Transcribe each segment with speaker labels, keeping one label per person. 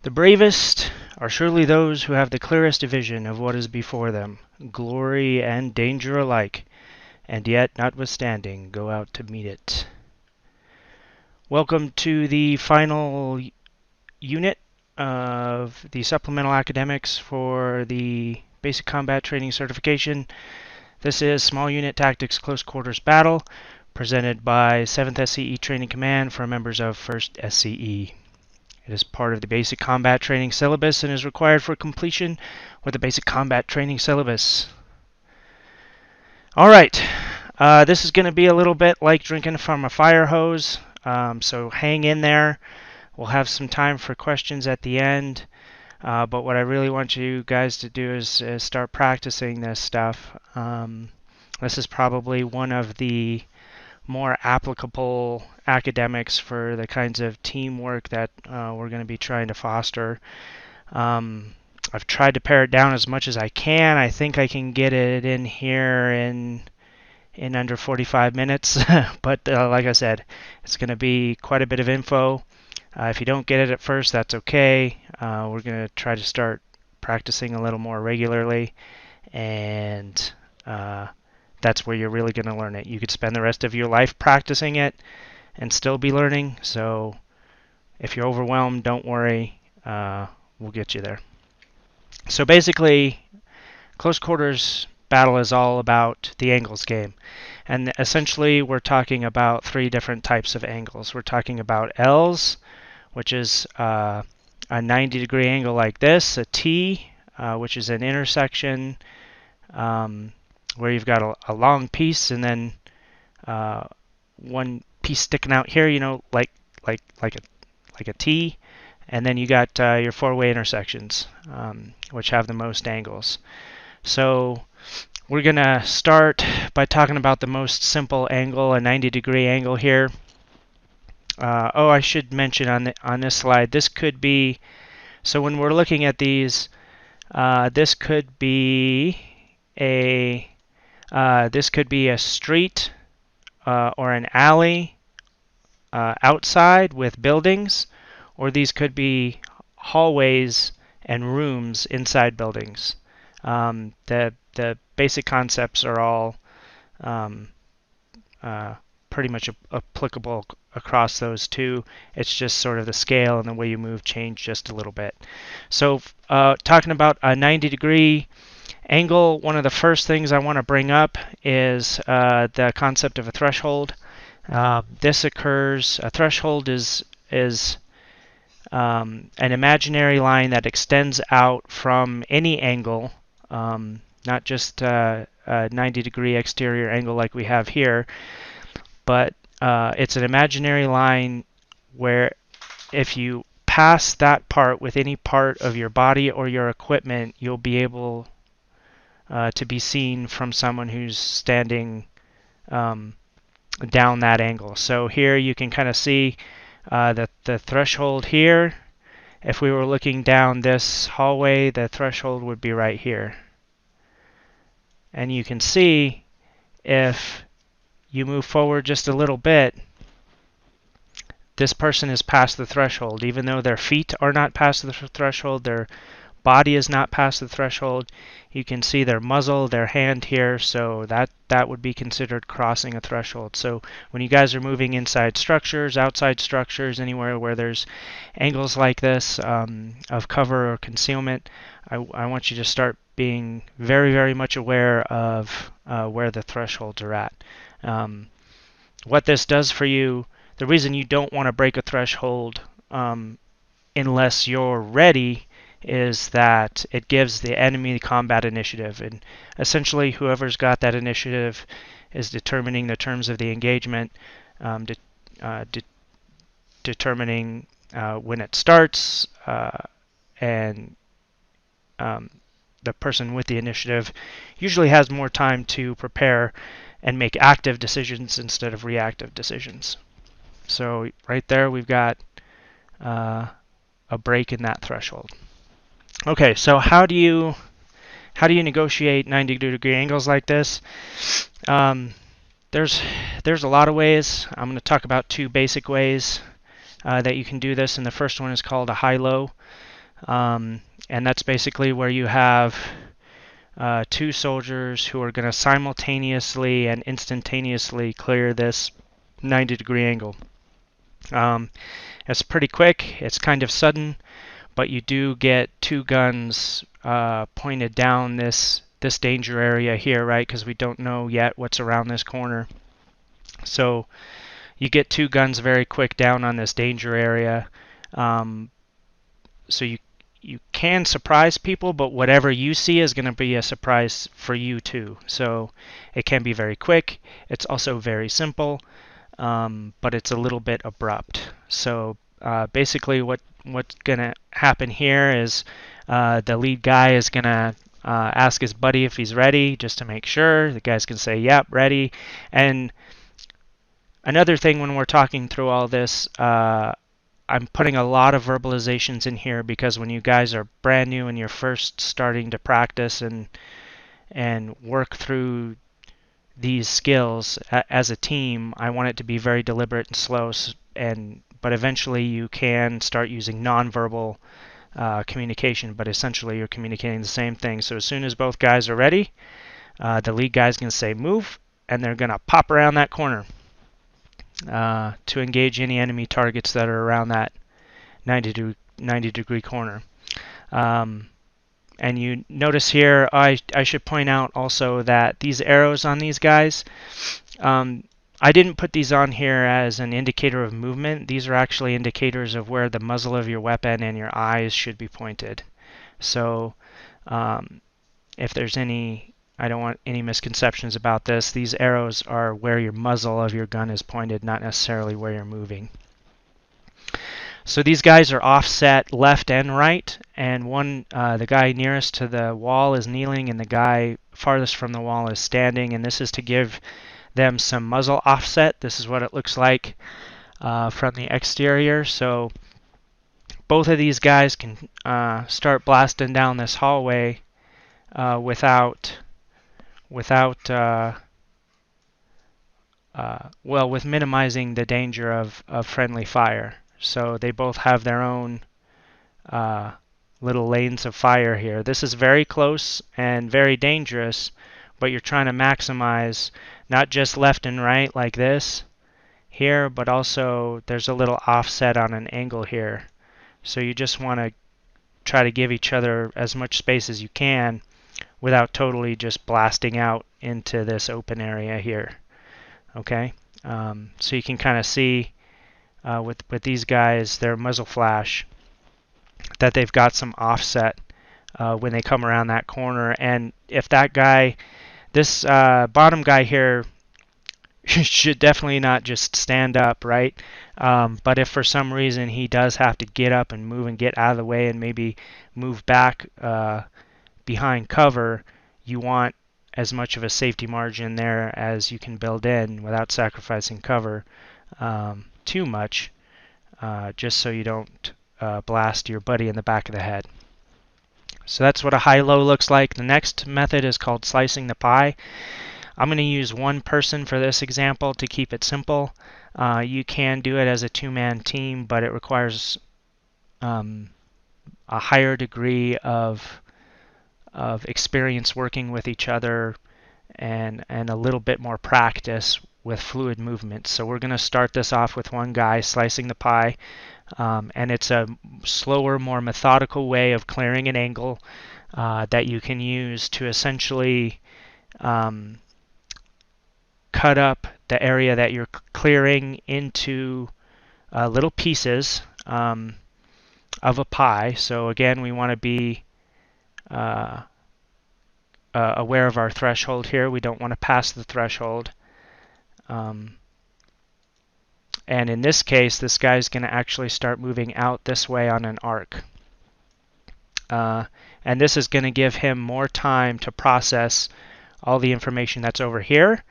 Speaker 1: The bravest are surely those who have the clearest vision of what is before them, glory and danger alike, and yet, notwithstanding, go out to meet it. Welcome to the final unit of the supplemental academics for the Basic Combat Training Certification. This is Small Unit Tactics Close Quarters Battle, presented by 7th SCE Training Command for members of 1st SCE. It is part of the Basic Combat Training Syllabus and is required for completion with the Basic Combat Training Syllabus. Alright, this is going to be a little bit like drinking from a fire hose, so hang in there. We'll have some time for questions at the end, but what I really want you guys to do is start practicing this stuff. This is probably one of the more applicable academics for the kinds of teamwork that we're going to be trying to foster. I've tried to pare it down as much as I can. I think I can get it in here in under 45 minutes, but like I said, it's going to be quite a bit of info. If you don't get it at first, that's okay. We're going to try to start practicing a little more regularly, and that's where you're really going to learn it. You could spend the rest of your life practicing it and still be learning. So if you're overwhelmed, don't worry. We'll get you there. So basically, close quarters battle is all about the angles game. And essentially, we're talking about three different types of angles. We're talking about L's, which is a 90-degree angle like this, a T, which is an intersection where you've got a long piece and then one piece sticking out here, you know, like a T, and then you got your four-way intersections, which have the most angles. So we're going to start by talking about the most simple angle, a 90-degree angle here. I should mention on this slide, this could be, so when we're looking at these, this could be a street or an alley outside with buildings, or these could be hallways and rooms inside buildings. The basic concepts are all pretty much applicable across those two. It's just sort of the scale and the way you move change just a little bit. So talking about a 90-degree angle, one of the first things I want to bring up is the concept of a threshold. This occurs, a threshold is an imaginary line that extends out from any angle, not just a 90-degree exterior angle like we have here, but it's an imaginary line where if you pass that part with any part of your body or your equipment, you'll be able to be seen from someone who's standing down that angle. So here you can kind of see the threshold here. If we were looking down this hallway, the threshold would be right here. And you can see if you move forward just a little bit, this person is past the threshold. Even though their feet are not past the threshold, their body is not past the threshold. You can see their muzzle, their hand here, so that would be considered crossing a threshold. So when you guys are moving inside structures, outside structures, anywhere where there's angles like this of cover or concealment, I want you to start being very, very much aware of where the thresholds are at. What this does for you, the reason you don't want to break a threshold unless you're ready, is that it gives the enemy the combat initiative, and essentially whoever's got that initiative is determining the terms of the engagement, determining when it starts, and the person with the initiative usually has more time to prepare and make active decisions instead of reactive decisions. So right there we've got a break in that threshold. Okay, so how do you negotiate 90-degree angles like this? There's a lot of ways. I'm going to talk about two basic ways that you can do this, and the first one is called a high-low. And that's basically where you have two soldiers who are going to simultaneously and instantaneously clear this 90-degree angle. It's pretty quick, it's kind of sudden, but you do get two guns pointed down this danger area here, right? Because we don't know yet what's around this corner. So you get two guns very quick down on this danger area. So you can surprise people, but whatever you see is going to be a surprise for you too. So it can be very quick. It's also very simple, but it's a little bit abrupt. So basically what's going to happen here is the lead guy is going to ask his buddy if he's ready, just to make sure. The guy's going to say, yep, ready. And another thing when we're talking through all this, I'm putting a lot of verbalizations in here because when you guys are brand new and you're first starting to practice and work through these skills as a team, I want it to be very deliberate and slow. But eventually you can start using nonverbal communication, but essentially you're communicating the same thing. So as soon as both guys are ready, the lead guy's going to say move, and they're going to pop around that corner to engage any enemy targets that are around that 90-degree corner. And you notice here, I should point out also that these arrows on these guys, I didn't put these on here as an indicator of movement. These are actually indicators of where the muzzle of your weapon and your eyes should be pointed. So if there's I don't want any misconceptions about this. These arrows are where your muzzle of your gun is pointed, not necessarily where you're moving. So these guys are offset left and right, and the guy nearest to the wall is kneeling and the guy farthest from the wall is standing, and this is to give them some muzzle offset. This is what it looks like from the exterior. So both of these guys can start blasting down this hallway with minimizing the danger of friendly fire. So they both have their own little lanes of fire here. This is very close and very dangerous, but you're trying to maximize not just left and right like this here, but also there's a little offset on an angle here. So you just want to try to give each other as much space as you can without totally just blasting out into this open area here. Okay, so you can kind of see with these guys, their muzzle flash, that they've got some offset when they come around that corner. And if that guy, this bottom guy here, should definitely not just stand up, right? But if for some reason he does have to get up and move and get out of the way and maybe move back behind cover, you want as much of a safety margin there as you can build in without sacrificing cover too much, just so you don't blast your buddy in the back of the head. So that's what a high-low looks like. The next method is called slicing the pie. I'm going to use one person for this example to keep it simple. You can do it as a two-man team, but it requires a higher degree of experience working with each other and a little bit more practice with fluid movements. So we're going to start this off with one guy slicing the pie, and it's a slower, more methodical way of clearing an angle that you can use to essentially cut up the area that you're clearing into little pieces of a pie. So again, we want to be aware of our threshold here. We don't want to pass the threshold. And in this case, this guy's going to actually start moving out this way on an arc. And this is going to give him more time to process all the information that's over here.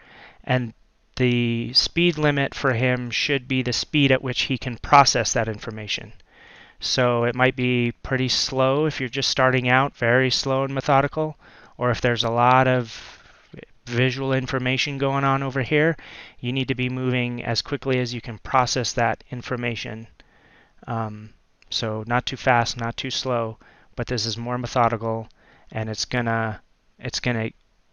Speaker 1: And the speed limit for him should be the speed at which he can process that information. So it might be pretty slow if you're just starting out, very slow and methodical, or if there's a lot of visual information going on over here, you need to be moving as quickly as you can process that information So not too fast, not too slow, but this is more methodical, and it's gonna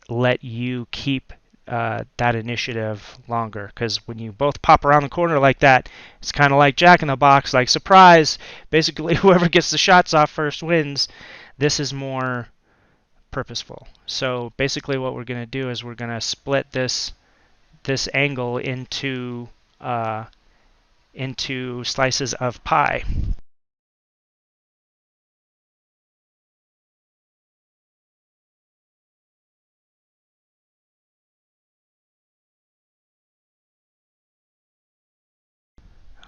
Speaker 1: let you keep that initiative longer. Because when you both pop around the corner like that, it's kind of like Jack in the Box, like surprise. Basically, whoever gets the shots off first wins. This is more purposeful. So basically, what we're gonna do is we're gonna split this angle into slices of pie.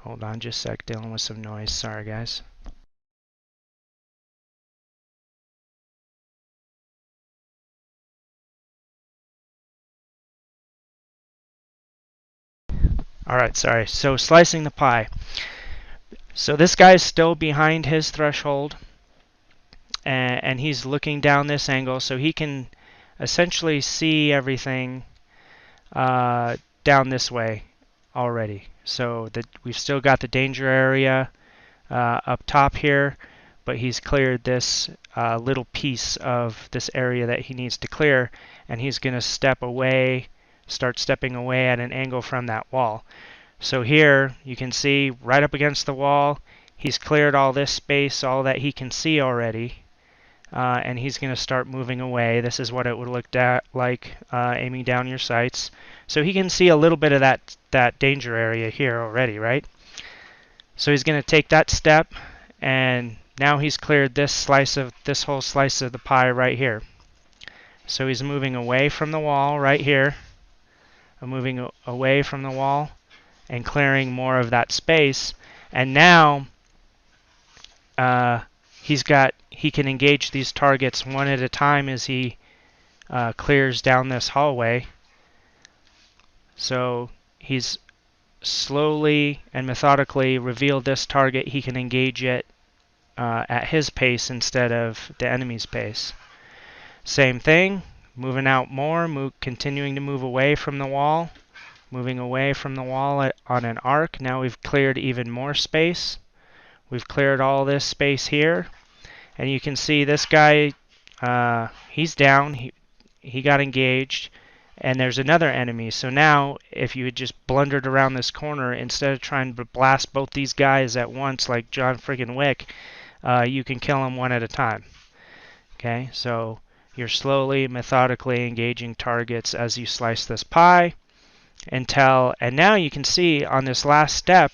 Speaker 1: Hold on just a sec, dealing with some noise. Sorry, guys. Alright, sorry. So slicing the pie. So this guy's still behind his threshold, and he's looking down this angle, so he can essentially see everything down this way already. So that we've still got the danger area up top here, but he's cleared this little piece of this area that he needs to clear, and he's going to start stepping away at an angle from that wall. So here you can see right up against the wall, he's cleared all this space, all that he can see already, and he's going to start moving away. This is what it would look like aiming down your sights. So he can see a little bit of that danger area here already, right? So he's going to take that step, and now he's cleared this whole slice of the pie right here. So he's moving away from the wall right here. I'm moving away from the wall and clearing more of that space. And now he can engage these targets one at a time as he clears down this hallway. So he's slowly and methodically revealed this target. He can engage it at his pace instead of the enemy's pace. Same thing, moving out more, continuing to move away from the wall, moving away from the wall on an arc. Now we've cleared even more space. We've cleared all this space here, and you can see this guy, he's down, he got engaged, and there's another enemy. So now if you had just blundered around this corner instead of trying to blast both these guys at once like John friggin' Wick, you can kill them one at a time. Okay, so you're slowly, methodically engaging targets as you slice this pie and now you can see on this last step,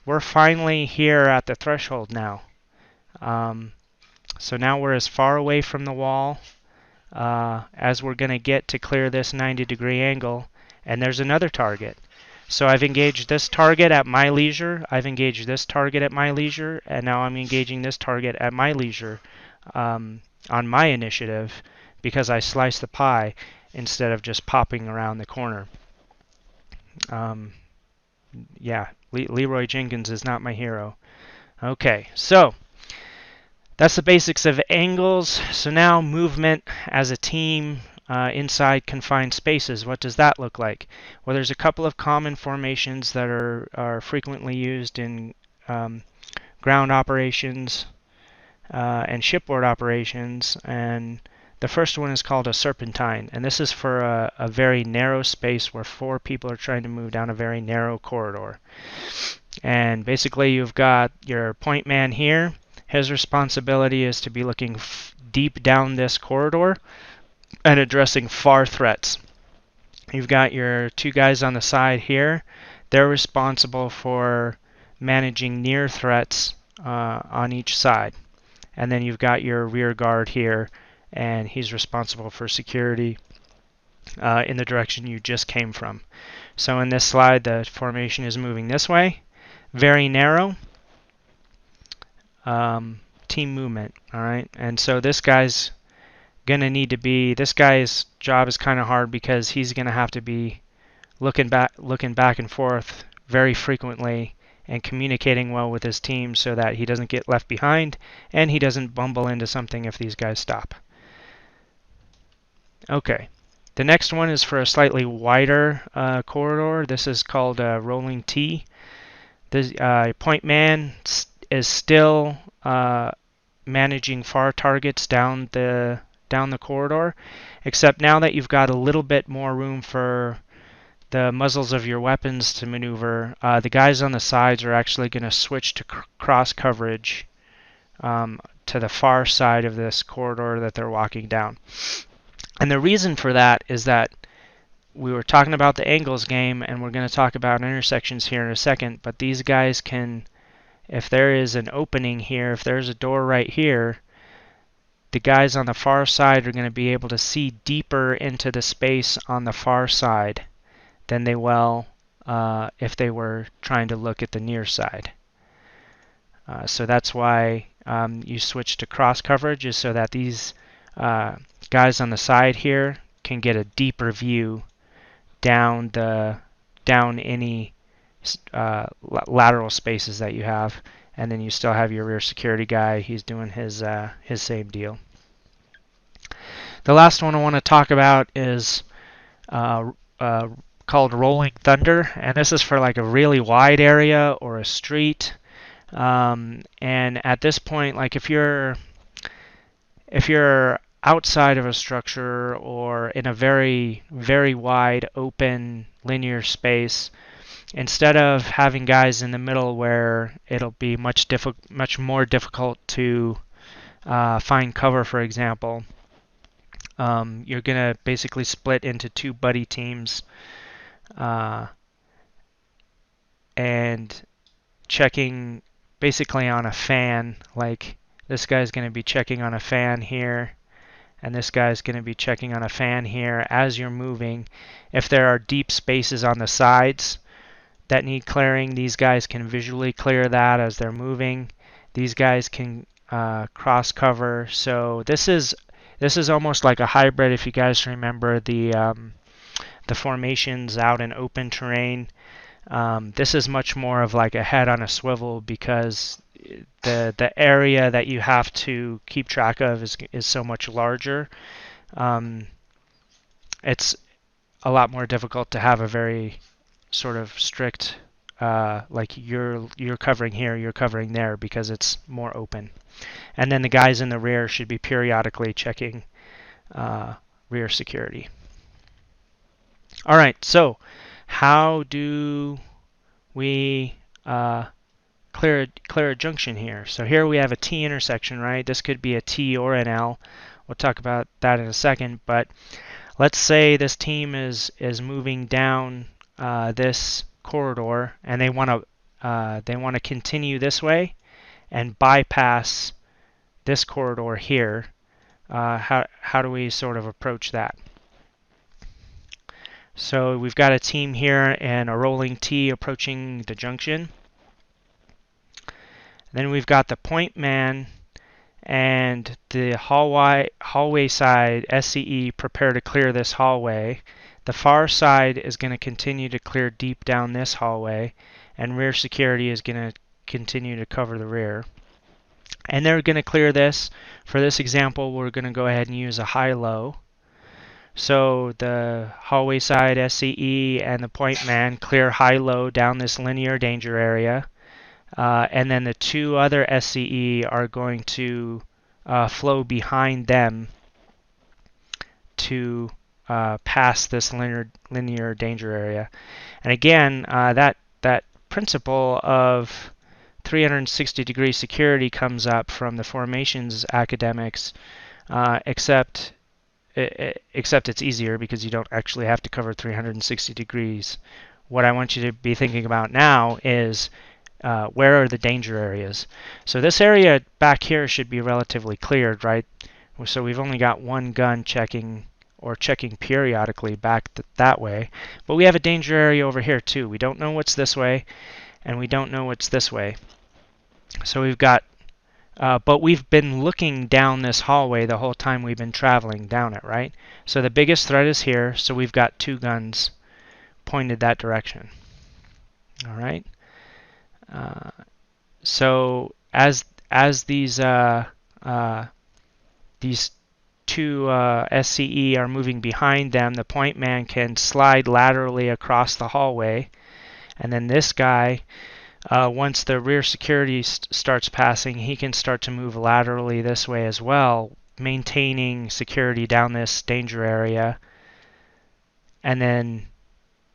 Speaker 1: we're finally here at the threshold now. So now we're as far away from the wall as we're going to get to clear this 90-degree angle, and there's another target. So I've engaged this target at my leisure, I've engaged this target at my leisure, and now I'm engaging this target at my leisure on my initiative because I sliced the pie instead of just popping around the corner. Yeah, Leroy Jenkins is not my hero. Okay, so that's the basics of angles. So now movement as a team inside confined spaces. What does that look like? Well, there's a couple of common formations that are frequently used in ground operations and shipboard operations, and the first one is called a serpentine, and this is for a very narrow space where 4 people are trying to move down a very narrow corridor. And basically you've got your point man here. His responsibility is to be looking deep down this corridor and addressing far threats. You've got your 2 guys on the side here. They're responsible for managing near threats on each side. And then you've got your rear guard here, and he's responsible for security in the direction you just came from. So in this slide, the formation is moving this way. Very narrow. Team movement, all right? And so this guy's going to need to be, this guy's job is kind of hard because he's going to have to be looking back and forth very frequently and communicating well with his team so that he doesn't get left behind and he doesn't bumble into something if these guys stop. Okay, the next one is for a slightly wider corridor. This is called rolling T. This point man is still managing far targets down the corridor, except now that you've got a little bit more room for the muzzles of your weapons to maneuver, the guys on the sides are actually going to switch to cross coverage to the far side of this corridor that they're walking down. And the reason for that is that we were talking about the angles game, and we're going to talk about intersections here in a second, but these guys can, if there is an opening here, if there's a door right here, the guys on the far side are going to be able to see deeper into the space on the far side than they will if they were trying to look at the near side. So that's why you switch to cross coverage, is so that these guys on the side here can get a deeper view down any lateral spaces that you have, and then you still have your rear security guy. He's doing his same deal. The last one I want to talk about is called Rolling Thunder, and this is for like a really wide area or a street. And at this point, like if you're outside of a structure or in a very, very wide open linear space, instead of having guys in the middle where it'll be much more difficult to find cover, for example, you're going to basically split into two buddy teams and checking basically on a fan. Like this guy's going to be checking on a fan here, and this guy's going to be checking on a fan here as you're moving. If there are deep spaces on the sides that need clearing, these guys can visually clear that as they're moving. These guys can cross cover. So this is almost like a hybrid. If you guys remember the formations out in open terrain, this is much more of like a head on a swivel, because the area that you have to keep track of is so much larger. It's a lot more difficult to have a very sort of strict like you're covering here, you're covering there, because it's more open. And then the guys in the rear should be periodically checking rear security. All right, so how do we clear a junction here? So here we have a T intersection, right? This could be a T or an L. We'll talk about that in a second. But let's say this team is moving down this corridor, and they want to continue this way and bypass this corridor here. How do we sort of approach that? So we've got a team here and a rolling T approaching the junction. Then we've got the point man and the hallway side SCE prepare to clear this hallway. The far side is going to continue to clear deep down this hallway, and rear security is going to continue to cover the rear. And they're going to clear this. For this example, we're going to go ahead and use a high-low. So the hallway side SCE and the point man clear high-low down this linear danger area. And then the two other SCE are going to flow behind them to pass this linear danger area. And again, that principle of 360-degree security comes up from the formations academics, except it's easier because you don't actually have to cover 360 degrees. What I want you to be thinking about now is where are the danger areas? So this area back here should be relatively cleared, right? So we've only got one gun checking periodically back that way. But we have a danger area over here too. We don't know what's this way, and we don't know what's this way. So we've got, but we've been looking down this hallway the whole time we've been traveling down it, right? So the biggest threat is here, so we've got two guns pointed that direction. All right. So as these two SCE are moving behind them, the point man can slide laterally across the hallway, and then this guy Once the rear security starts passing, he can start to move laterally this way as well, maintaining security down this danger area. And then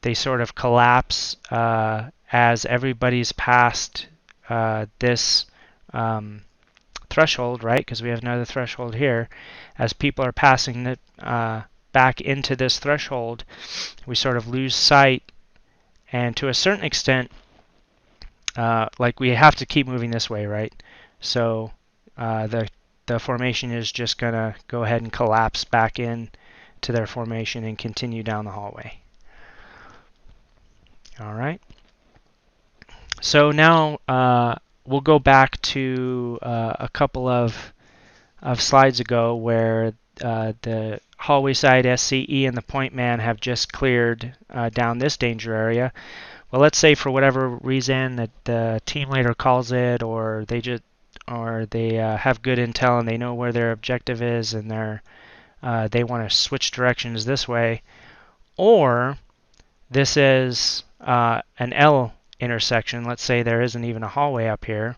Speaker 1: they sort of collapse as everybody's passed this threshold, right? Because we have another threshold here. As people are passing back into this threshold, we sort of lose sight, and to a certain extent, like we have to keep moving this way, right? So the formation is just gonna go ahead and collapse back in to their formation and continue down the hallway. All right. So now we'll go back to a couple of slides ago where the hallway side SCE and the point man have just cleared down this danger area. Well, let's say for whatever reason that the team leader calls it, or they have good intel and they know where their objective is, and they want to switch directions this way, or this is an L intersection. Let's say there isn't even a hallway up here.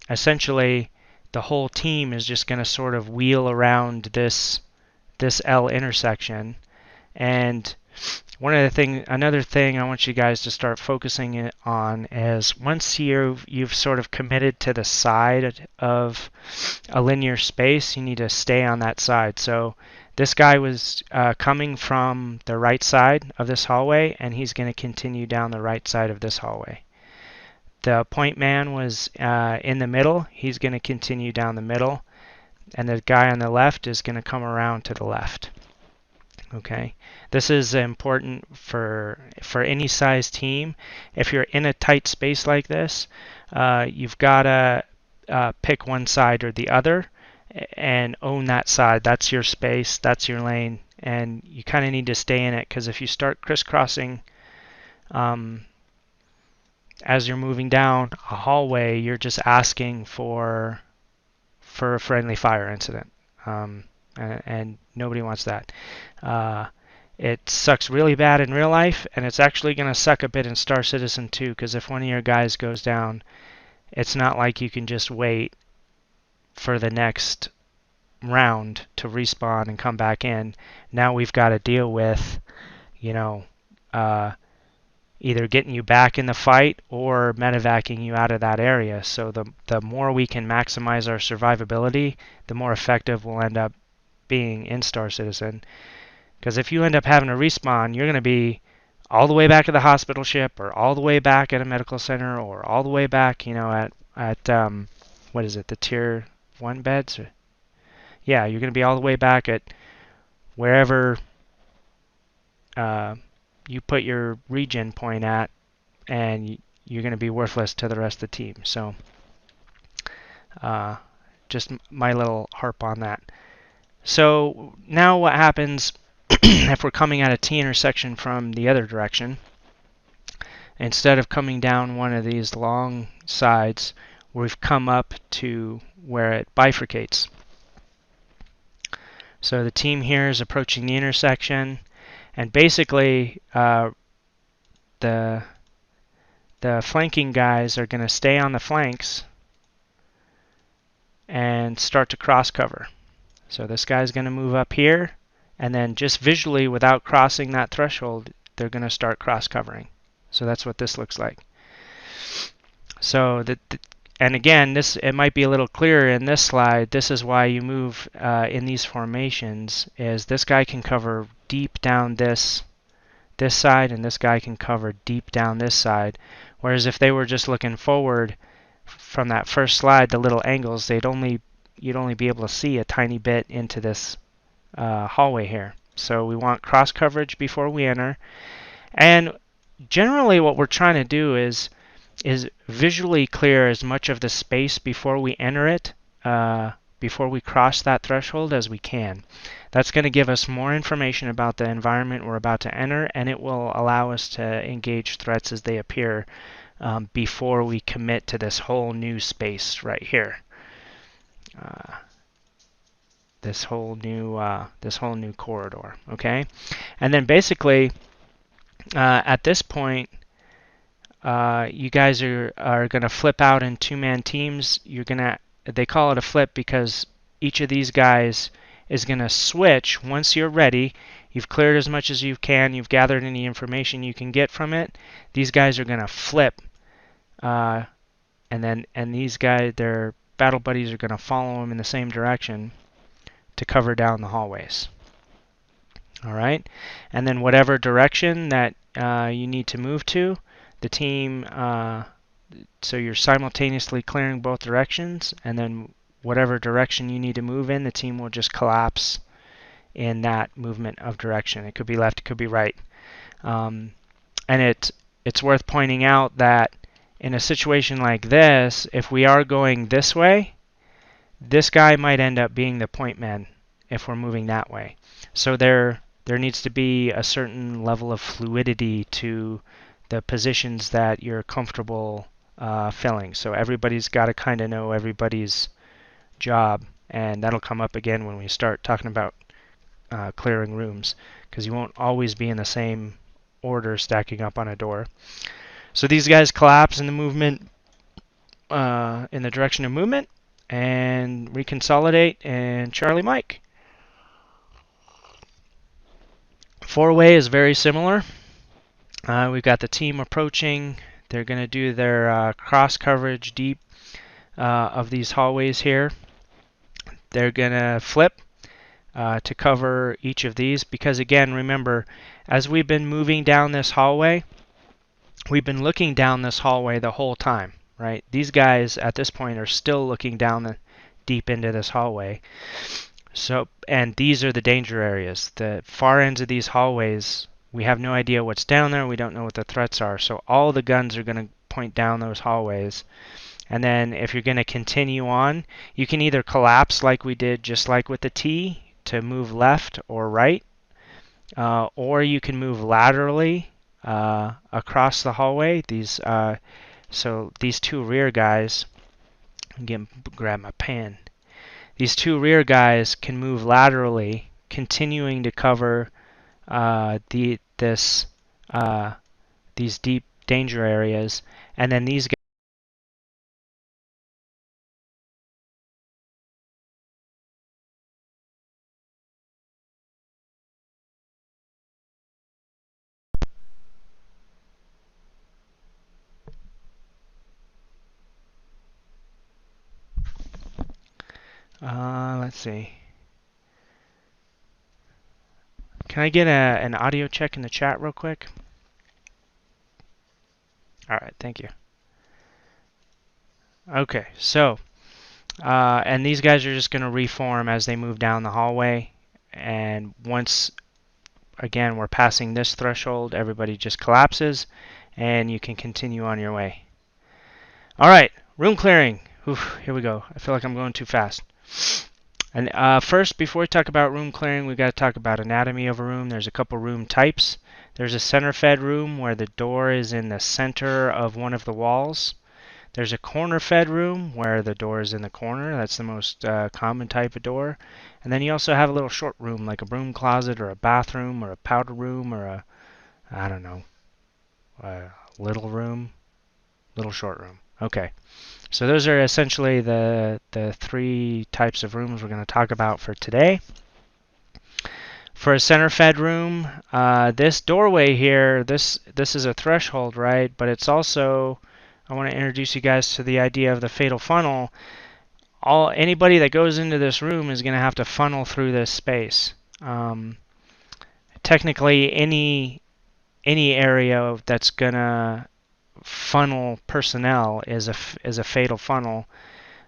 Speaker 1: Essentially, the whole team is just going to sort of wheel around this L intersection. And another thing I want you guys to start focusing on is once you've sort of committed to the side of a linear space, you need to stay on that side. So this guy was coming from the right side of this hallway, and he's going to continue down the right side of this hallway. The point man was in the middle. He's going to continue down the middle, and the guy on the left is going to come around to the left. Okay, this is important for any size team. If you're in a tight space like this, you've got to pick one side or the other and own that side. That's your space, that's your lane, and you kind of need to stay in it, because if you start crisscrossing as you're moving down a hallway, you're just asking for a friendly fire incident. And nobody wants that. It sucks really bad in real life, and it's actually going to suck a bit in Star Citizen too, because if one of your guys goes down, it's not like you can just wait for the next round to respawn and come back in. Now we've got to deal with, either getting you back in the fight or medevacing you out of that area. So the more we can maximize our survivability, the more effective we'll end up being in Star Citizen. Because if you end up having to respawn, you're going to be all the way back at the hospital ship, or all the way back at a medical center, or all the way back, at what is it, the tier 1 beds? Yeah, you're going to be all the way back at wherever you put your regen point at, and you're going to be worthless to the rest of the team. So just my little harp on that. So now what happens if we're coming at a T intersection from the other direction? Instead of coming down one of these long sides, we've come up to where it bifurcates. So the team here is approaching the intersection, and basically the flanking guys are going to stay on the flanks and start to cross cover. So this guy's going to move up here, and then just visually, without crossing that threshold, they're going to start cross covering. So that's what this looks like. So and again, it might be a little clearer in this slide. This is why you move in these formations, is this guy can cover deep down this side, and this guy can cover deep down this side. Whereas if they were just looking forward from that first slide, the little angles, you'd only be able to see a tiny bit into this hallway here. So we want cross coverage before we enter. And generally what we're trying to do is visually clear as much of the space before we enter it, before we cross that threshold, as we can. That's going to give us more information about the environment we're about to enter, and it will allow us to engage threats as they appear before we commit to this whole new space right here. This whole new corridor. Okay, and then basically at this point, you guys are going to flip out in two-man teams. They call it a flip because each of these guys is going to switch once you're ready. You've cleared as much as you can. You've gathered any information you can get from it. These guys are going to flip, and these guys, their battle buddies, are going to follow them in the same direction to cover down the hallways. All right, and then whatever direction that you need to move to, the team. So you're simultaneously clearing both directions, and then whatever direction you need to move in, the team will just collapse in that movement of direction. It could be left, it could be right. And it's worth pointing out that in a situation like this, if we are going this way, this guy might end up being the point man if we're moving that way. So there needs to be a certain level of fluidity to the positions that you're comfortable filling. So everybody's got to kind of know everybody's job, and that'll come up again when we start talking about clearing rooms, because you won't always be in the same order stacking up on a door. So these guys collapse in the movement, in the direction of movement, and reconsolidate, and Charlie Mike. Four-way is very similar. We've got the team approaching. They're going to do their cross coverage deep of these hallways here. They're going to flip to cover each of these, because again, remember, as we've been moving down this hallway, we've been looking down this hallway the whole time, right? These guys at this point are still looking down deep into this hallway. So, and these are the danger areas. The far ends of these hallways, we have no idea what's down there. We don't know what the threats are. So all the guns are going to point down those hallways. And then if you're going to continue on, you can either collapse like we did, just like with the T, to move left or right, or you can move laterally across the hallway. So these two rear guys, grab my pen. These two rear guys can move laterally, continuing to cover these deep danger areas, and then these guys. Let's see. Can I get an audio check in the chat real quick? All right, thank you. Okay, so, and these guys are just going to reform as they move down the hallway. And once, again, we're passing this threshold, everybody just collapses, and you can continue on your way. All right, room clearing. Oof, here we go. I feel like I'm going too fast. And first, before we talk about room clearing, we've got to talk about anatomy of a room. There's a couple room types. There's a center-fed room where the door is in the center of one of the walls. There's a corner-fed room where the door is in the corner. That's the most common type of door. And then you also have a little short room, like a broom closet or a bathroom or a powder room or a, I don't know, a little room, little short room. Okay. So those are essentially the three types of rooms we're going to talk about for today. For a center-fed room, this doorway here, this is a threshold, right? But it's also, I want to introduce you guys to the idea of the fatal funnel. Anybody that goes into this room is going to have to funnel through this space. Technically, any area that's going to funnel personnel is a fatal funnel,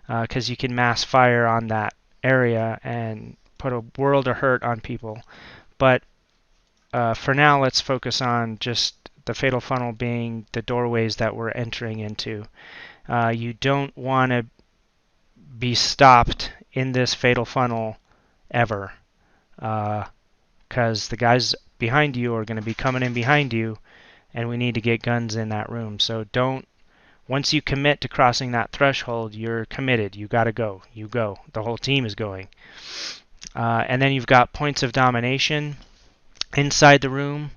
Speaker 1: because you can mass fire on that area and put a world of hurt on people. But for now, let's focus on just the fatal funnel being the doorways that we're entering into. You don't want to be stopped in this fatal funnel ever, because the guys behind you are going to be coming in behind you, and we need to get guns in that room. So once you commit to crossing that threshold, you're committed. You got to go. You go. The whole team is going. And then you've got points of domination inside the room.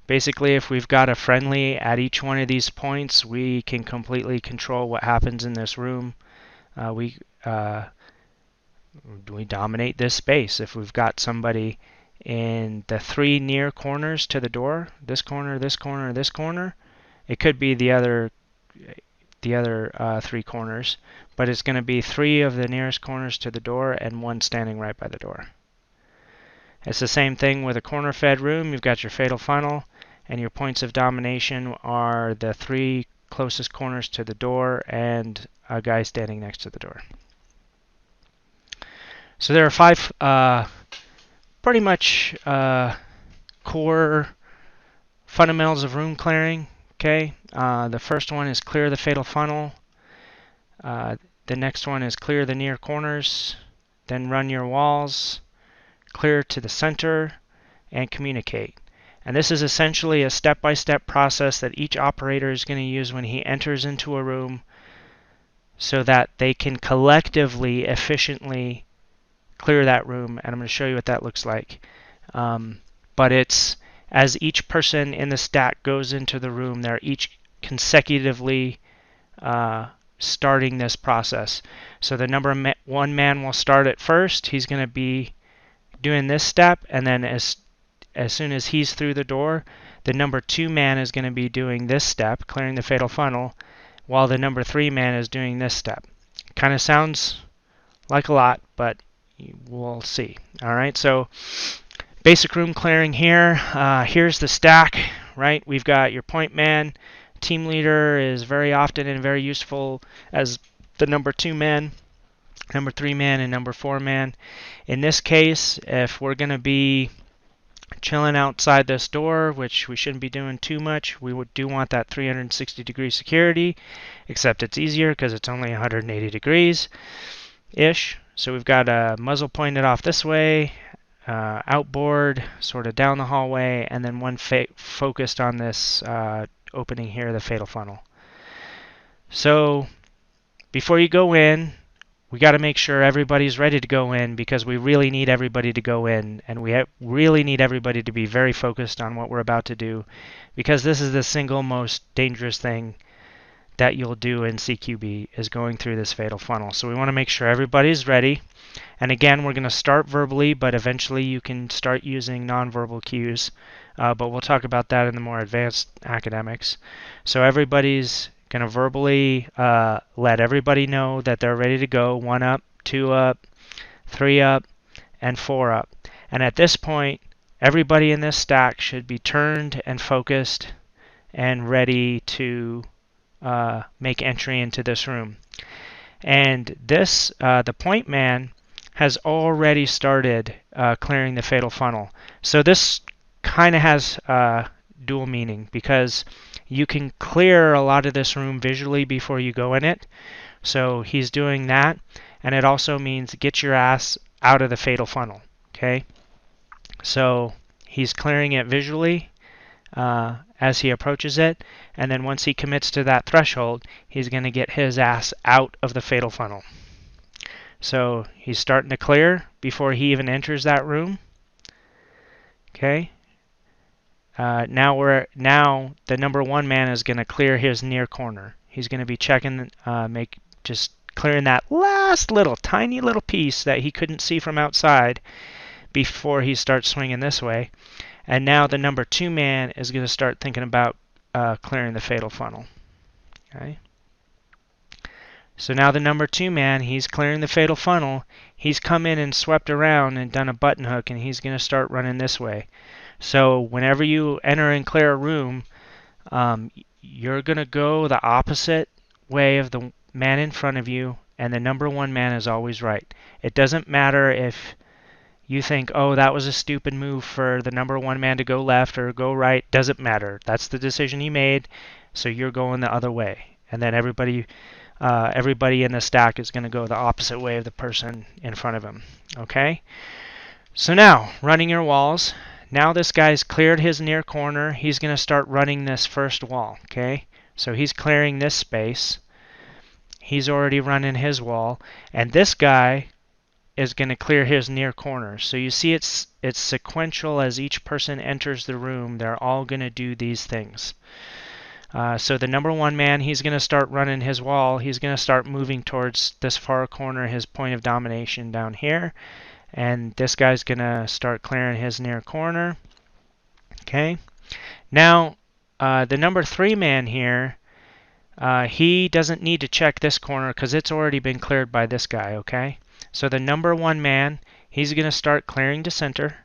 Speaker 1: Basically, if we've got a friendly at each one of these points, we can completely control what happens in this room. We dominate this space. If we've got somebody in the 3 near corners to the door, this corner, this corner, this corner, it could be the other 3 corners, but it's going to be 3 of the nearest corners to the door and 1 standing right by the door. It's the same thing with a corner fed room. You've got your fatal funnel, and your points of domination are the 3 closest corners to the door and a guy standing next to the door. So there are 5 pretty much core fundamentals of room clearing. Okay, the first one is clear the fatal funnel. The next one is clear the near corners, then run your walls, clear to the center, and communicate. And this is essentially a step-by-step process that each operator is going to use when he enters into a room so that they can collectively, efficiently clear that room. And I'm going to show you what that looks like. But it's as each person in the stack goes into the room, they're each consecutively starting this process. So the number 1 man will start at first. He's going to be doing this step, and then as soon as he's through the door, the number 2 man is going to be doing this step, clearing the fatal funnel, while the number 3 man is doing this step. Kind of sounds like a lot, but we'll see. All right, so basic room clearing here. Here's the stack, right? We've got your point man. Team leader is very often and very useful as the number 2 man, number 3 man, and number 4 man. In this case, if we're going to be chilling outside this door, which we shouldn't be doing too much, we do want that 360-degree security, except it's easier because it's only 180 degrees-ish. So we've got a muzzle pointed off this way, outboard sort of down the hallway, and then one focused on this opening here, the fatal funnel. So before you go in, we got to make sure everybody's ready to go in, because we really need everybody to go in, and we really need everybody to be very focused on what we're about to do, because this is the single most dangerous thing that you'll do in CQB, is going through this fatal funnel. So we want to make sure everybody's ready. And again, we're going to start verbally, but eventually you can start using nonverbal cues. But we'll talk about that in the more advanced academics. So everybody's going to verbally let everybody know that they're ready to go. 1 up, 2 up, 3 up, and 4 up. And at this point, everybody in this stack should be turned and focused and ready to make entry into this room. And this, the point man has already started clearing the fatal funnel. So this kind of has dual meaning, because you can clear a lot of this room visually before you go in it. So he's doing that, and it also means get your ass out of the fatal funnel. Okay, so he's clearing it visually as he approaches it, and then once he commits to that threshold, he's going to get his ass out of the fatal funnel. So he's starting to clear before he even enters that room. Okay. Now the number 1 man is going to clear his near corner. He's going to be checking, just clearing that last little tiny little piece that he couldn't see from outside before he starts swinging this way. And now the number 2 man is going to start thinking about clearing the fatal funnel. Okay. So now the number 2 man, he's clearing the fatal funnel. He's come in and swept around and done a button hook, and he's going to start running this way. So whenever you enter and clear a room, you're going to go the opposite way of the man in front of you, and the number 1 man is always right. It doesn't matter if you think, oh, that was a stupid move for the number 1 man to go left or go right. Doesn't matter. That's the decision he made, so you're going the other way. And then everybody in the stack is going to go the opposite way of the person in front of him. Okay? So now, running your walls. Now this guy's cleared his near corner. He's going to start running this first wall. Okay? So he's clearing this space. He's already running his wall. And this guy is going to clear his near corner. So you see it's sequential as each person enters the room. They're all going to do these things. So the number 1 man, he's going to start running his wall. He's going to start moving towards this far corner, his point of domination down here. And this guy's going to start clearing his near corner. Okay. Now, the number 3 man here, he doesn't need to check this corner because it's already been cleared by this guy, okay? So the number 1 man, he's going to start clearing to center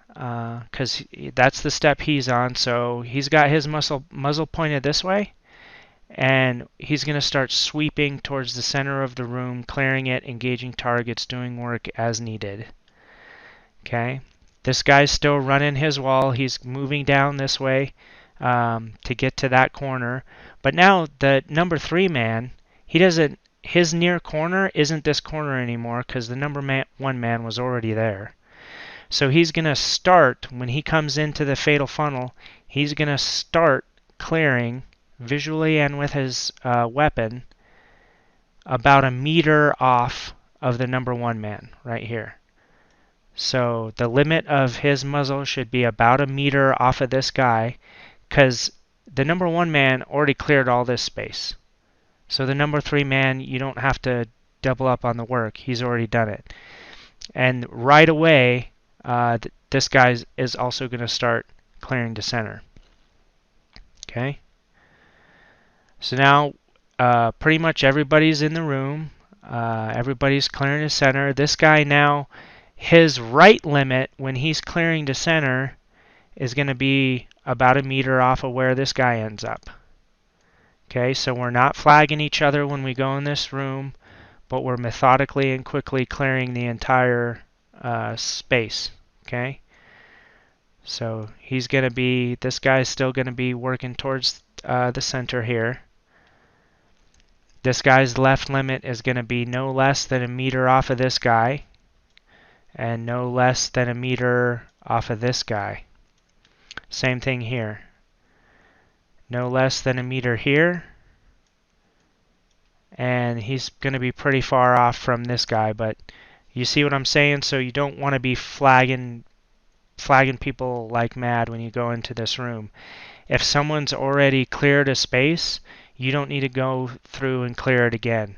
Speaker 1: because that's the step he's on. So he's got his muzzle pointed this way, and he's going to start sweeping towards the center of the room, clearing it, engaging targets, doing work as needed. Okay, this guy's still running his wall. He's moving down this way to get to that corner. But now the number 3 man, his near corner isn't this corner anymore because the number 1 man was already there. So he's going to start, when he comes into the fatal funnel, he's going to start clearing visually and with his weapon about a meter off of the number 1 man right here. So the limit of his muzzle should be about a meter off of this guy because the number 1 man already cleared all this space. So the number 3 man, you don't have to double up on the work. He's already done it. And right away, this guy is also going to start clearing to center. Okay. So now pretty much everybody's in the room. Everybody's clearing to center. This guy now, his right limit when he's clearing to center is going to be about a meter off of where this guy ends up. Okay, so we're not flagging each other when we go in this room, but we're methodically and quickly clearing the entire space. Okay, so this guy's still going to be working towards the center here. This guy's left limit is going to be no less than a meter off of this guy, and no less than a meter off of this guy. Same thing here. No less than a meter here, and he's going to be pretty far off from this guy, but you see what I'm saying? So you don't want to be flagging people like mad when you go into this room. If someone's already cleared a space, you don't need to go through and clear it again.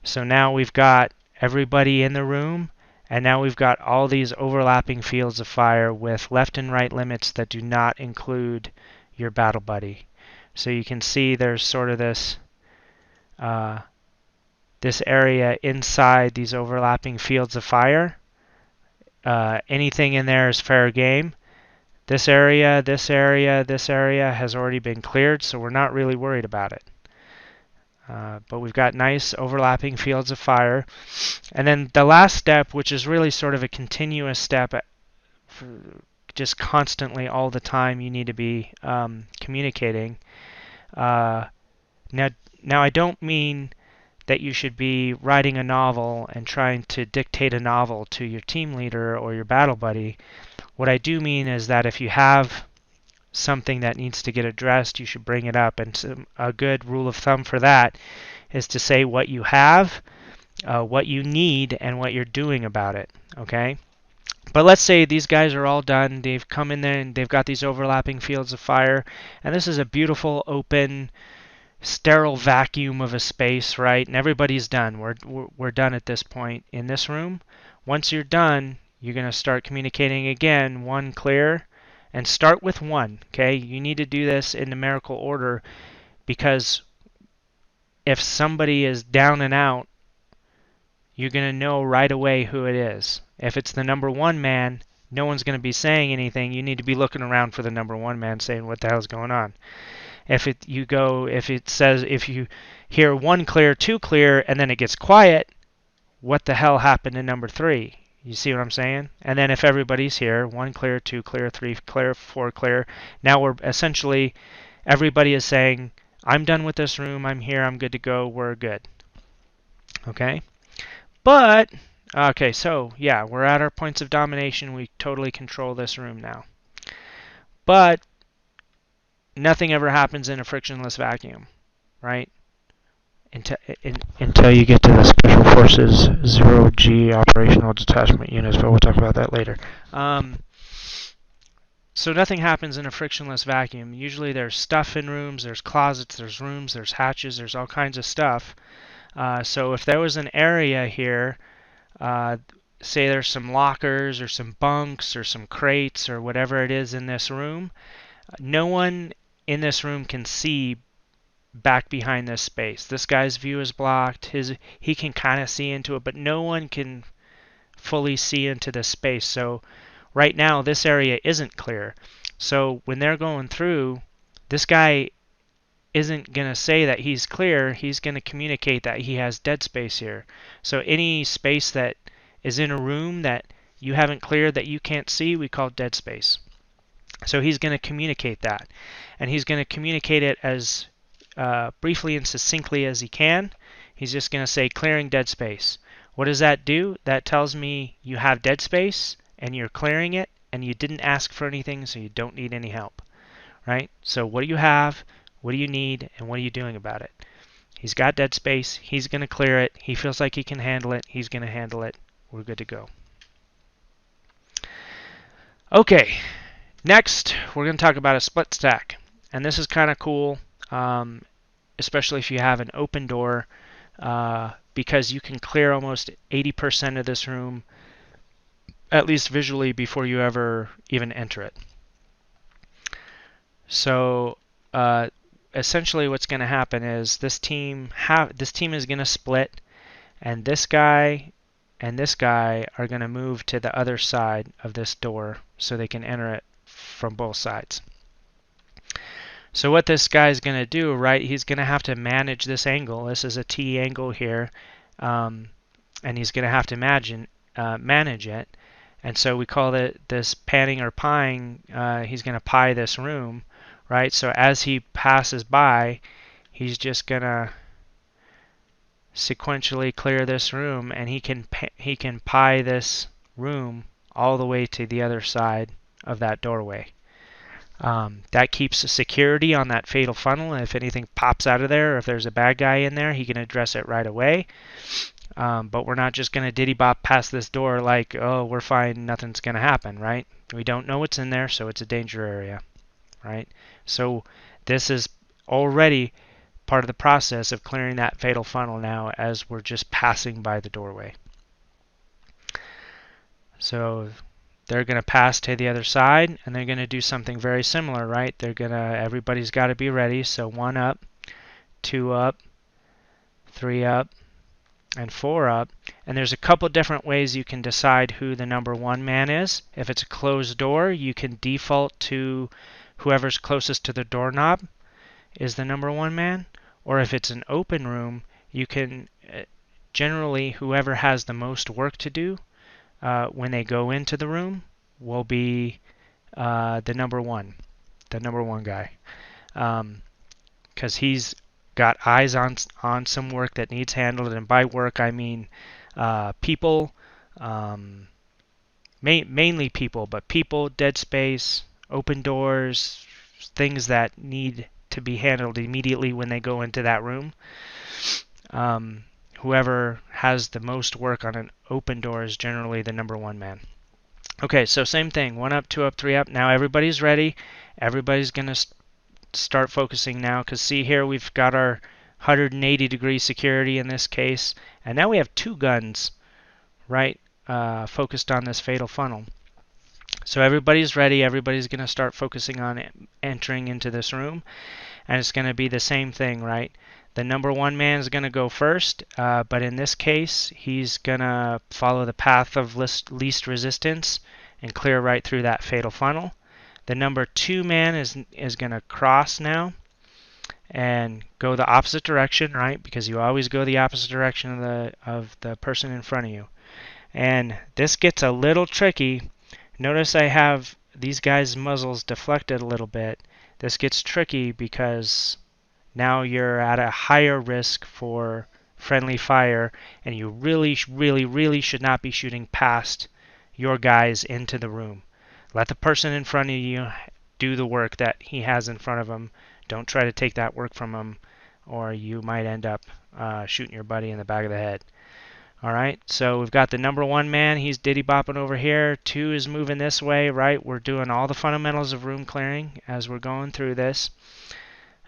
Speaker 1: So now we've got everybody in the room, and now we've got all these overlapping fields of fire with left and right limits that do not include your battle buddy. So you can see there's sort of this area inside these overlapping fields of fire. Anything in there is fair game. This area, this area, this area has already been cleared, so we're not really worried about it. But we've got nice overlapping fields of fire. And then the last step, which is really sort of a continuous step, just constantly all the time you need to be communicating. Now I don't mean that you should be writing a novel and trying to dictate a novel to your team leader or your battle buddy. What I do mean is that if you have something that needs to get addressed, you should bring it up. And a good rule of thumb for that is to say what you have, what you need, and what you're doing about it. Okay? But let's say these guys are all done. They've come in there and they've got these overlapping fields of fire. And this is a beautiful, open, sterile vacuum of a space, right? And everybody's done. We're done at this point in this room. Once you're done, you're going to start communicating again, 1 clear, and start with 1. Okay, you need to do this in numerical order because if somebody is down and out, you're going to know right away who it is. If it's the number 1 man, no one's going to be saying anything. You need to be looking around for the number 1 man saying what the hell's going on. If you hear 1 clear, 2 clear, and then it gets quiet, what the hell happened to number 3? You see what I'm saying? And then if everybody's here, 1 clear, 2 clear, 3 clear, 4 clear, now we're essentially, everybody is saying, I'm done with this room, I'm here, I'm good to go, we're good. Okay? But, okay, so yeah, we're at our points of domination, we totally control this room now. But nothing ever happens in a frictionless vacuum, right? until you get to the Special Forces 0G operational detachment units, but we'll talk about that later. So nothing happens in a frictionless vacuum. Usually there's stuff in rooms, there's closets, there's rooms, there's hatches, there's all kinds of stuff. So if there was an area here, say there's some lockers or some bunks or some crates or whatever it is in this room, no one in this room can see back behind this space. This guy's view is blocked. He can kind of see into it, but no one can fully see into this space. So right now this area isn't clear. So when they're going through, this guy isn't going to say that he's clear. He's going to communicate that he has dead space here. So any space that is in a room that you haven't cleared, that you can't see, we call dead space. So he's going to communicate that, and he's going to communicate it as briefly and succinctly as he can. He's just going to say clearing dead space. What does that do? That tells me you have dead space and you're clearing it, and you didn't ask for anything, so you don't need any help, right? So what do you have? What do you need? And what are you doing about it? He's got dead space. He's going to clear it. He feels like he can handle it. He's going to handle it. We're good to go. Okay, next we're going to talk about a split stack. And this is kind of cool, especially if you have an open door, because you can clear almost 80% of this room, at least visually, before you ever even enter it. So essentially what's going to happen is this team is going to split, and this guy and this guy are going to move to the other side of this door so they can enter it from both sides. So what this guy is going to do, right, he's going to have to manage this angle. This is a T angle here, and he's going to have to manage it. And so we call it this panning or pieing. He's going to pie this room, right? So as he passes by, he's just going to sequentially clear this room, and he can pie this room all the way to the other side of that doorway. That keeps security on that fatal funnel, and if anything pops out of there, or if there's a bad guy in there, he can address it right away. But we're not just going to diddy-bop past this door like, oh, we're fine, nothing's going to happen, right? We don't know what's in there, so it's a danger area, right? So this is already part of the process of clearing that fatal funnel now as we're just passing by the doorway. So they're going to pass to the other side, and they're going to do something very similar, right? Everybody's got to be ready. So 1 up, 2 up, 3 up, and 4 up. And there's a couple different ways you can decide who the number 1 man is. If it's a closed door, you can default to whoever's closest to the doorknob is the number 1 man. Or if it's an open room, you can generally, whoever has the most work to do when they go into the room will be the number one guy, because he's got eyes on some work that needs handled. And by work I mean people, mainly people, but people, dead space, open doors, things that need to be handled immediately when they go into that room. Whoever has the most work on an open door is generally the number 1 man. Okay, so same thing, 1 up, 2 up, 3 up. Now everybody's ready. Everybody's going to start focusing now, because see here, we've got our 180-degree security in this case, and now we have 2 guns, right, focused on this fatal funnel. So everybody's ready. Everybody's going to start focusing on entering into this room, and it's going to be the same thing, right? The number 1 man is going to go first, but in this case, he's going to follow the path of least resistance and clear right through that fatal funnel. The number 2 man is going to cross now and go the opposite direction, right? Because you always go the opposite direction of the person in front of you. And this gets a little tricky. Notice I have these guys' muzzles deflected a little bit. This gets tricky because now you're at a higher risk for friendly fire, and you really, really, really should not be shooting past your guys into the room. Let the person in front of you do the work that he has in front of him. Don't try to take that work from him. or you might end up shooting your buddy in the back of the head. All right, so we've got the number 1 man, he's diddy bopping over here. 2 is moving this way, right? We're doing all the fundamentals of room clearing as we're going through this.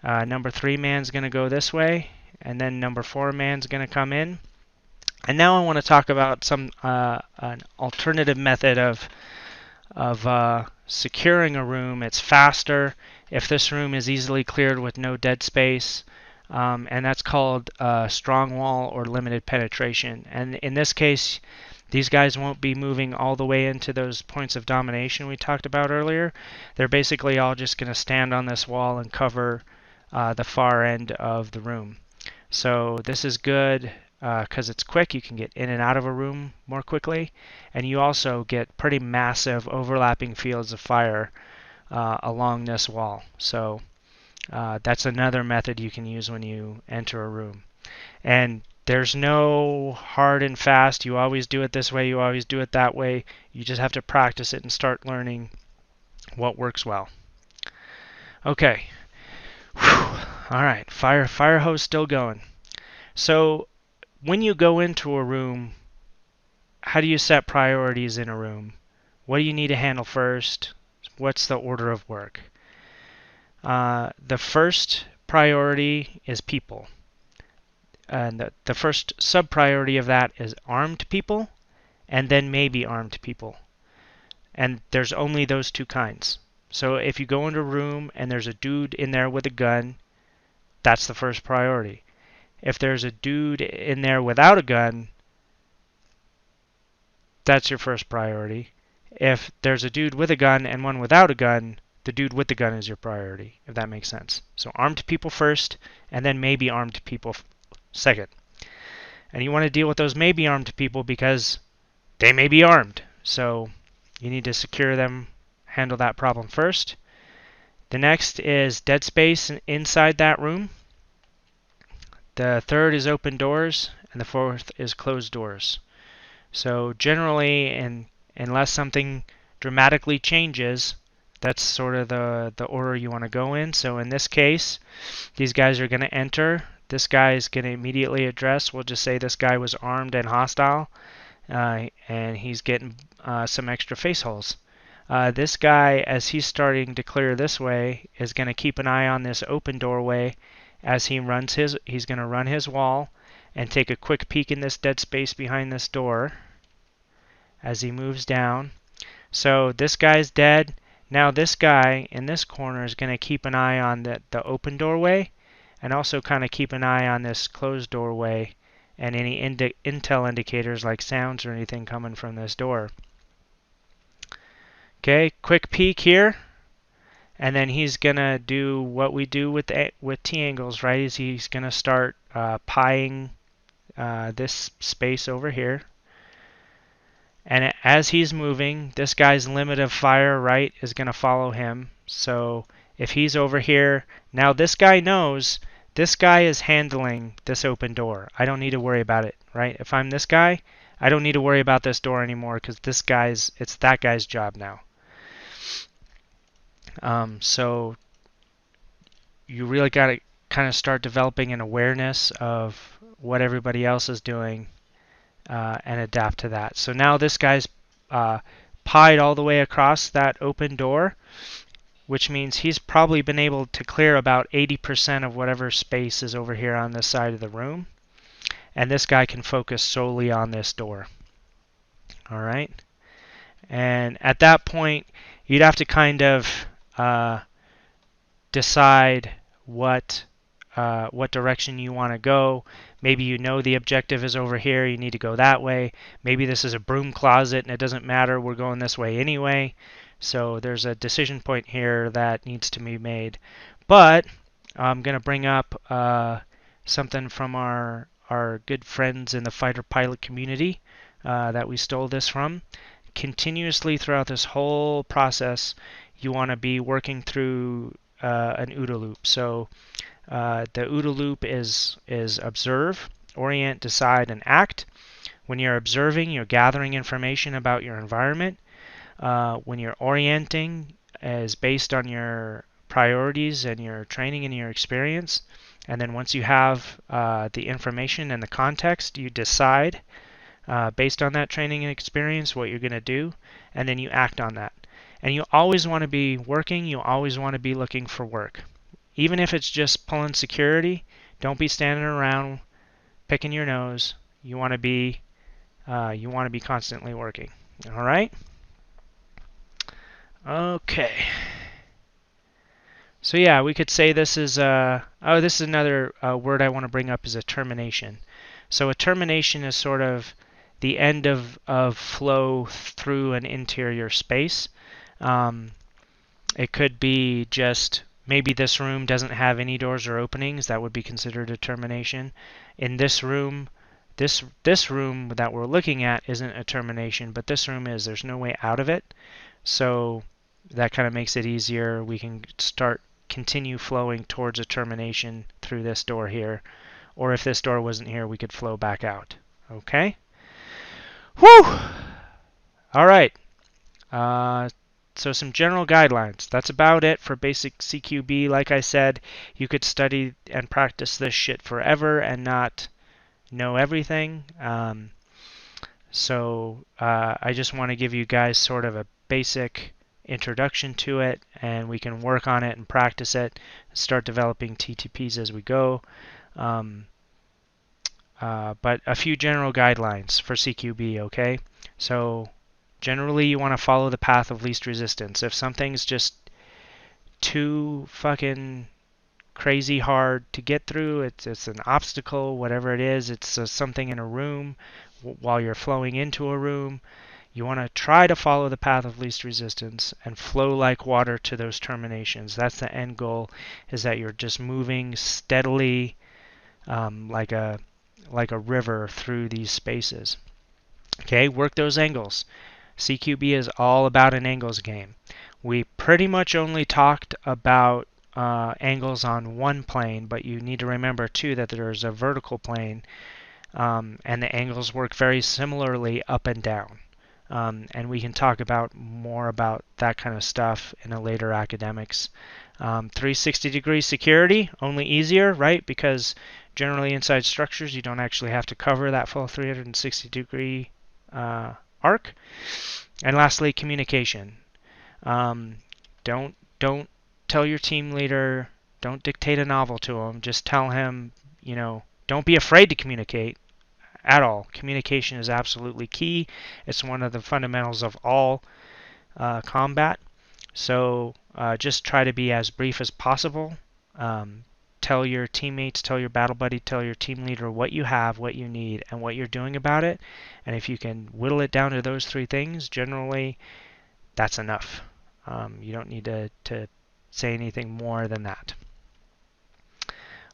Speaker 1: Number 3 man's going to go this way, and then number 4 man's going to come in. And now I want to talk about an alternative method of securing a room. It's faster if this room is easily cleared with no dead space, and that's called strong wall or limited penetration. And in this case, these guys won't be moving all the way into those points of domination we talked about earlier. They're basically all just going to stand on this wall and cover the far end of the room. So this is good because it's quick. You can get in and out of a room more quickly, and you also get pretty massive overlapping fields of fire along this wall. So that's another method you can use when you enter a room. And there's no hard and fast, you always do it this way, you always do it that way. You just have to practice it and start learning what works well. Okay. Whew. All right, fire hose still going. So when you go into a room, how do you set priorities in a room? What do you need to handle first? What's the order of work? The first priority is people. And the first sub-priority of that is armed people, and then maybe armed people. And there's only those 2 kinds. So if you go into a room and there's a dude in there with a gun, that's the first priority. If there's a dude in there without a gun, that's your first priority. If there's a dude with a gun and one without a gun, the dude with the gun is your priority, if that makes sense. So armed people first, and then maybe armed people second. And you want to deal with those maybe armed people because they may be armed. So you need to secure them, handle that problem first. The next is dead space inside that room. The third is open doors, and the fourth is closed doors. So generally, unless something dramatically changes, that's sort of the order you want to go in. So in this case, these guys are going to enter. This guy is going to immediately address. We'll just say this guy was armed and hostile, and he's getting some extra face holes. This guy, as he's starting to clear this way, is going to keep an eye on this open doorway as he's going to run his wall and take a quick peek in this dead space behind this door as he moves down. So this guy's dead. Now this guy in this corner is going to keep an eye on the open doorway and also kind of keep an eye on this closed doorway and any intel indicators like sounds or anything coming from this door. Okay, quick peek here. And then he's going to do what we do with T-angles, right? He's going to start pieing this space over here. And as he's moving, this guy's limit of fire, right, is going to follow him. So if he's over here, now this guy knows this guy is handling this open door. I don't need to worry about it, right? If I'm this guy, I don't need to worry about this door anymore because it's that guy's job now. So you really got to kind of start developing an awareness of what everybody else is doing and adapt to that. So now this guy's pied all the way across that open door, which means he's probably been able to clear about 80% of whatever space is over here on this side of the room. And this guy can focus solely on this door. All right. And at that point, you'd have to kind of decide what direction you want to go. Maybe you know the objective is over here, you need to go that way. Maybe this is a broom closet and it doesn't matter, we're going this way anyway. So there's a decision point here that needs to be made. But I'm going to bring up something from our good friends in the fighter pilot community that we stole this from. Continuously throughout this whole process, you want to be working through an OODA loop. So the OODA loop is observe, orient, decide, and act. When you're observing, you're gathering information about your environment. When you're orienting, is based on your priorities and your training and your experience. And then once you have the information and the context, you decide based on that training and experience what you're going to do, and then you act on that. And you always want to be working. You always want to be looking for work. Even if it's just pulling security, don't be standing around picking your nose. You want to be constantly working. All right? Okay. So yeah, we could say this is this is another word I want to bring up is a termination. So a termination is sort of the end of flow through an interior space. It could be just maybe this room doesn't have any doors or openings. That would be considered a termination. In this room, this room that we're looking at isn't a termination, but this room is. There's no way out of it. So that kind of makes it easier. We can continue flowing towards a termination through this door here. Or if this door wasn't here, we could flow back out. Okay? Whew! All right. So some general guidelines. That's about it for basic CQB. Like I said, you could study and practice this shit forever and not know everything. So I just want to give you guys sort of a basic introduction to it, and we can work on it and practice it, start developing TTPs as we go. But a few general guidelines for CQB, okay? So generally you want to follow the path of least resistance. If something's just too fucking crazy hard to get through, it's an obstacle, whatever it is, it's something in a room while you're flowing into a room, you want to try to follow the path of least resistance and flow like water to those terminations. That's the end goal, is that you're just moving steadily like a river through these spaces. Okay, work those angles. CQB is all about an angles game. We pretty much only talked about angles on one plane, but you need to remember too that there's a vertical plane, and the angles work very similarly up and down. And we can talk more about that kind of stuff in a later academics. 360-degree security, only easier, right? Because generally inside structures you don't actually have to cover that full 360-degree arc. And lastly, communication. Don't tell your team leader, don't dictate a novel to him. Just tell him, don't be afraid to communicate at all. Communication is absolutely key. It's one of the fundamentals of all combat. So just try to be as brief as possible. Tell your teammates, tell your battle buddy, tell your team leader what you have, what you need, and what you're doing about it. And if you can whittle it down to those three things, generally that's enough. You don't need to say anything more than that.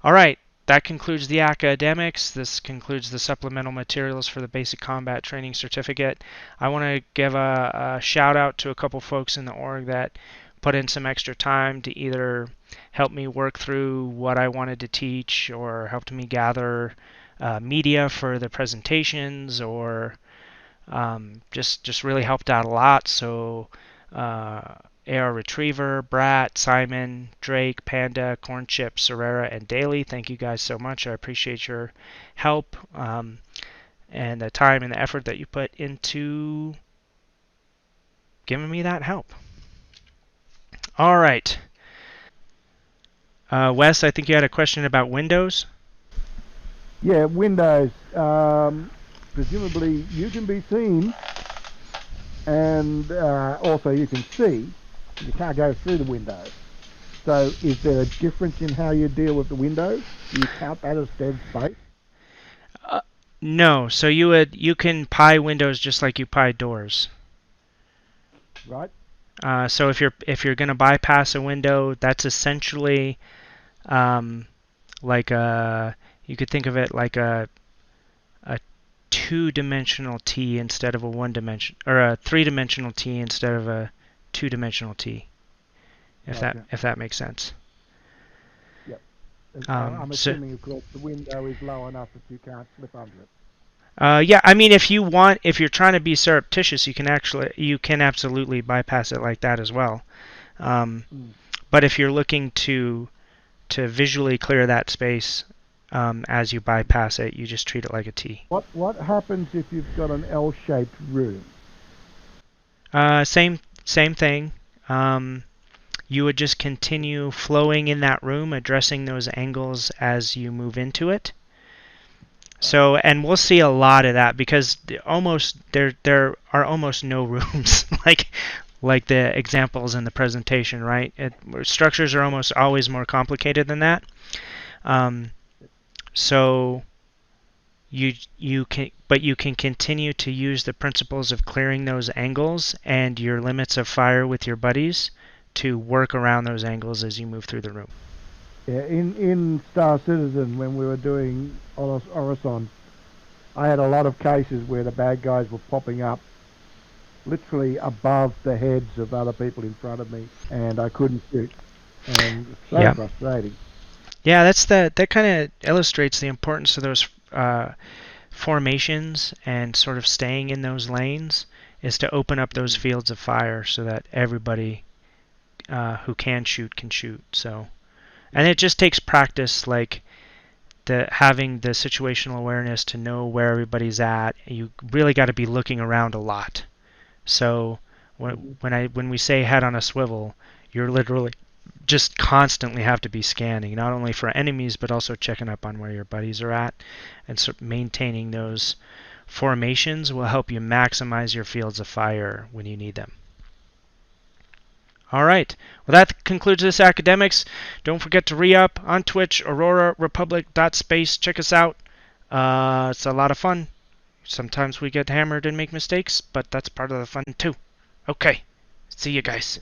Speaker 1: All right. That concludes the academics. This concludes the supplemental materials for the Basic Combat Training Certificate. I want to give a shout out to a couple folks in the org that put in some extra time to either help me work through what I wanted to teach or helped me gather media for the presentations, or just really helped out a lot. So AR Retriever, Brat, Simon, Drake, Panda, Corn Chip, Sorera, and Daly. Thank you guys so much. I appreciate your help and the time and the effort that you put into giving me that help. All right. Wes, I think you had a question about Windows.
Speaker 2: Yeah, Windows. Presumably you can be seen, and also you can see. You can't go through the window. So is there a difference in how you deal with the windows? Do you count that as dead space?
Speaker 1: No. So you can pie windows just like you pie doors.
Speaker 2: Right.
Speaker 1: So if you're going to bypass a window, that's essentially like you could think of it like a two-dimensional T instead of a one-dimensional, or a three-dimensional T instead of a two-dimensional T. If that makes sense.
Speaker 2: Yep. I'm assuming, of course, the window is low enough that you can't slip under it.
Speaker 1: Yeah, I mean, if you're trying to be surreptitious, you can absolutely bypass it like that as well. But if you're looking to visually clear that space as you bypass it, you just treat it like a T.
Speaker 2: What happens if you've got an L-shaped room?
Speaker 1: Same thing. You would just continue flowing in that room, addressing those angles as you move into it. So, and we'll see a lot of that because there are almost no rooms like the examples in the presentation, right? Structures are almost always more complicated than that. So you can continue to use the principles of clearing those angles and your limits of fire with your buddies to work around those angles as you move through the room.
Speaker 2: Yeah, in Star Citizen, when we were doing Orison, I had a lot of cases where the bad guys were popping up literally above the heads of other people in front of me, and I couldn't shoot. And it's so frustrating.
Speaker 1: Yeah, that kind of illustrates the importance of those formations and sort of staying in those lanes, is to open up those fields of fire so that everybody who can shoot. So, and it just takes practice, like having the situational awareness to know where everybody's at. You really got to be looking around a lot. So when we say head on a swivel, you're literally just constantly have to be scanning, not only for enemies but also checking up on where your buddies are at, and so maintaining those formations will help you maximize your fields of fire when you need them. All right. Well, that concludes this academics. Don't forget to re-up on Twitch, Aurora Republic .space. Check us out. It's a lot of fun. Sometimes we get hammered and make mistakes, but that's part of the fun too. Okay. See you guys.